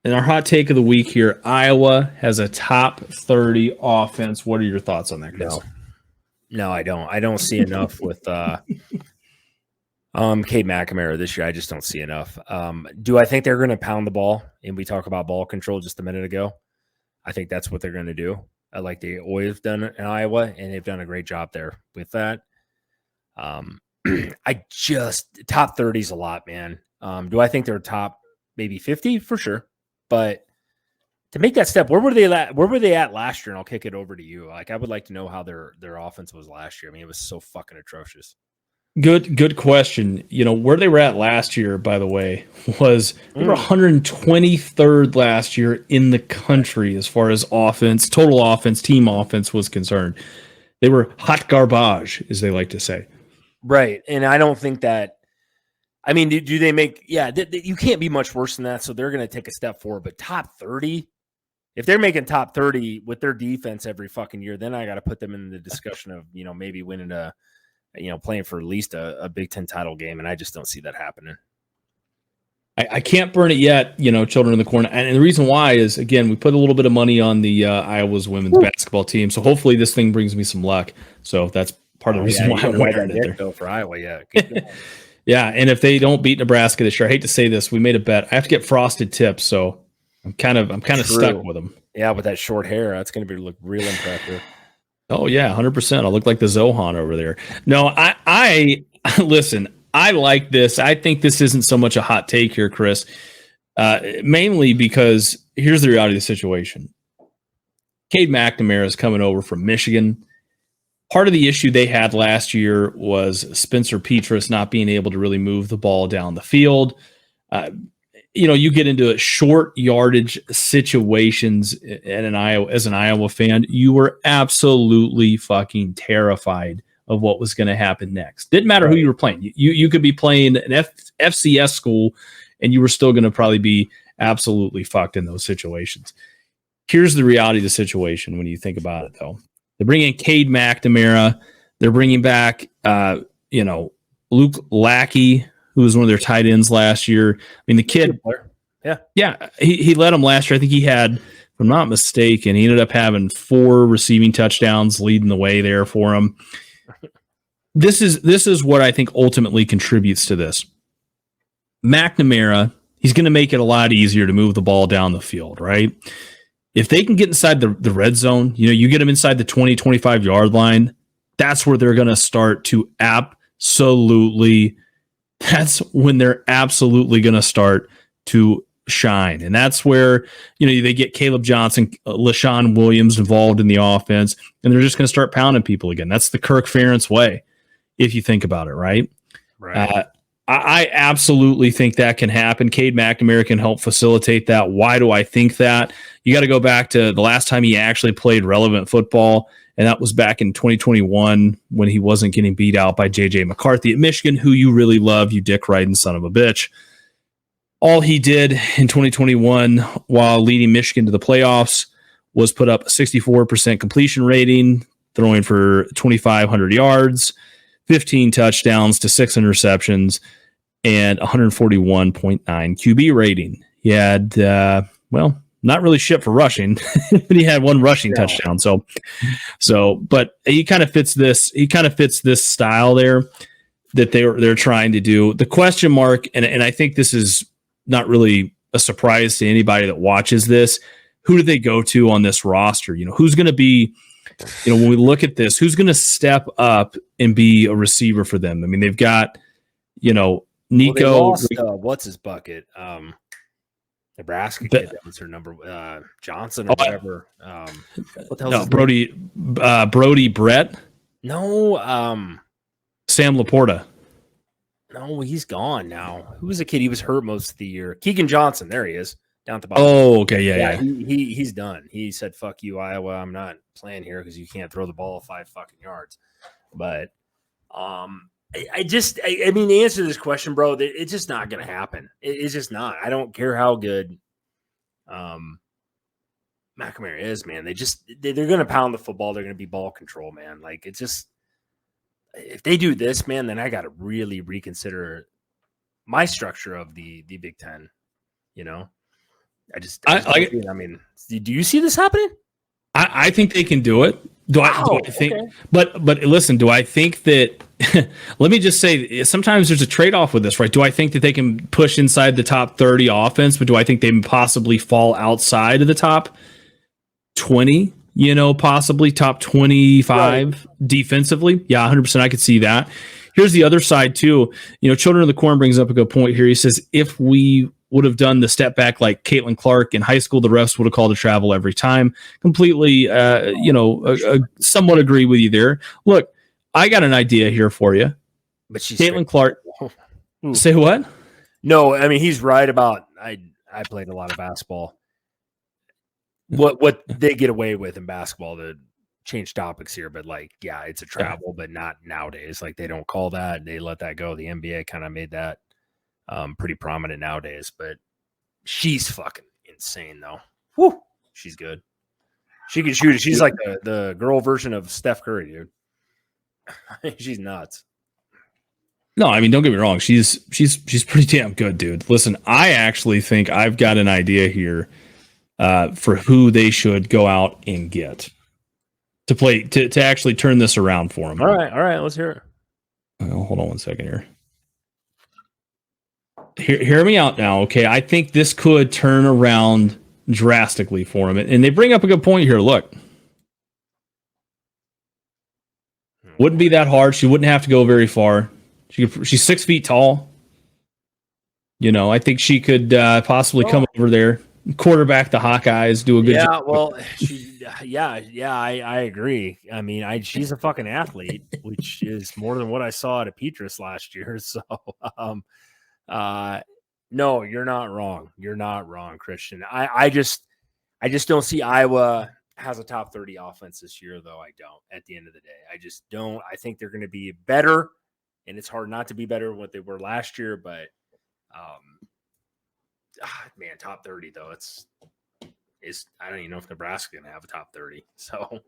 In our hot take of the week here, Iowa has a top 30 offense. What are your thoughts on that, Chris? No, I don't. I don't see enough with Cade McNamara this year. I just don't see enough. Do I think they're going to pound the ball? And we talked about ball control just a minute ago. I think that's what they're going to do. Like they always done in Iowa, and they've done a great job there with that. I just top 30 is a lot, man. Do I think they're top maybe 50 for sure? But to make that step, where were they at last year? And I'll kick it over to you. Like I would like to know how their offense was last year. I mean, it was so fucking atrocious. Good question. You know, where they were at last year, by the way, was they were 123rd last year in the country as far as offense, total offense, team offense was concerned. They were hot garbage, as they like to say. Right. And I don't think that, I mean, do they make, you can't be much worse than that. So they're going to take a step forward, but top 30, if they're making top 30 with their defense every fucking year, then I got to put them in the discussion of, maybe winning playing for at least a Big Ten title game. And I just don't see that happening. I can't burn it yet, children in the corner. And the reason why is, again, we put a little bit of money on the Iowa's women's basketball team. So hopefully this thing brings me some luck. So that's part of the reason why I'm wearing it there. For Iowa, yeah. Yeah, and if they don't beat Nebraska this year, I hate to say this, we made a bet. I have to get frosted tips, so I'm kind of stuck with them. Yeah, with that short hair, that's going to look real impressive. Oh yeah, 100%. I'll look like the Zohan over there. No, I listen. I like this. I think this isn't so much a hot take here, Chris. Mainly because here's the reality of the situation. Cade McNamara is coming over from Michigan. Part of the issue they had last year was Spencer Petras not being able to really move the ball down the field. You get into short yardage situations as an Iowa fan, you were absolutely fucking terrified of what was going to happen next. Didn't matter who you were playing. You could be playing an FCS school, and you were still going to probably be absolutely fucked in those situations. Here's the reality of the situation when you think about it, though. They're bringing Cade McNamara. They're bringing back, Luke Lackey, who was one of their tight ends last year. I mean, the kid, he led them last year. I think he had, if I'm not mistaken, he ended up having 4 receiving touchdowns, leading the way there for him. This is what I think ultimately contributes to this. McNamara, he's going to make it a lot easier to move the ball down the field, right? If they can get inside the red zone, you get them inside the 20, 25-yard line, that's where they're going to start to that's when they're absolutely going to start to shine. And that's where, they get Caleb Johnson, LaShawn Williams involved in the offense, and they're just going to start pounding people again. That's the Kirk Ferentz way, if you think about it, right? Right. I absolutely think that can happen. Cade McNamara can help facilitate that. Why do I think that? You got to go back to the last time he actually played relevant football, and that was back in 2021 when he wasn't getting beat out by J.J. McCarthy at Michigan, who you really love, you dick-riding son of a bitch. All he did in 2021 while leading Michigan to the playoffs was put up a 64% completion rating, throwing for 2,500 yards, 15 touchdowns to 6 interceptions, and 141.9 QB rating. He had, not really shit for rushing, but he had 1 rushing touchdown. But he kind of fits this. He kind of fits this style there that they're trying to do. The question mark, and I think this is not really a surprise to anybody that watches this. Who do they go to on this roster? Who's going to be, when we look at this, who's going to step up and be a receiver for them? I mean, they've got, Nico. Well, they lost, what's his bucket? Nebraska kid that was her number, Johnson or whatever. What the hell? No, Brody Brett. No, Sam Laporta. No, he's gone now. Who was the kid? He was hurt most of the year. Keegan Johnson. There he is. Down at the bottom. Oh, okay, yeah. He's done. He said, "Fuck you, Iowa. I'm not playing here because you can't throw the ball 5 fucking yards." But, I mean, the answer to this question, bro, it's just not going to happen. It's just not. I don't care how good, McNamara is, man. They're going to pound the football. They're going to be ball control, man. Like it's just. If they do this, man, then I got to really reconsider my structure of the Big Ten, I mean, do you see this happening? I think they can do it. Do I think? Okay. But listen, do I think that? Let me just say, sometimes there's a trade off with this, right? Do I think that they can push inside the top 30 offense, but do I think they possibly fall outside of the top 20? You know, possibly top 25 defensively. Yeah, 100%. I could see that. Here's the other side too. You know, Children of the Corn brings up a good point here. He says if we would have done the step back like Caitlin Clark in high school, the refs would have called a travel every time. Completely, somewhat agree with you there. Look, I got an idea here for you. But she's Caitlin Clark. Say what? No, I mean he's right about. I played a lot of basketball. What they get away with in basketball, to change topics here, but like, yeah, it's a travel, but not nowadays. Like they don't call that; they let that go. The NBA kind of made that pretty prominent nowadays. But she's fucking insane, though. Woo, she's good. She can shoot it. She's like the girl version of Steph Curry, dude. She's nuts. No, I mean, don't get me wrong. She's pretty damn good, dude. Listen, I actually think I've got an idea here for who they should go out and get to play to actually turn this around for them. All right, let's hear it. Oh, hold on one second here. Hear me out now, okay? I think this could turn around drastically for him, and they bring up a good point here. Look, wouldn't be that hard. She wouldn't have to go very far. She's 6 feet tall. You know, I think she could possibly come over there, quarterback the Hawkeyes, do a good job. Well, I agree. I mean, she's a fucking athlete, which is more than what I saw at Petrus last year. So, no, you're not wrong. You're not wrong, Christian. I just don't see Iowa has a top 30 offense this year, though. I don't. At the end of the day, I just don't. I think they're going to be better, and it's hard not to be better than what they were last year. But, man, top 30 though. I don't even know if Nebraska's going to have a top 30. So.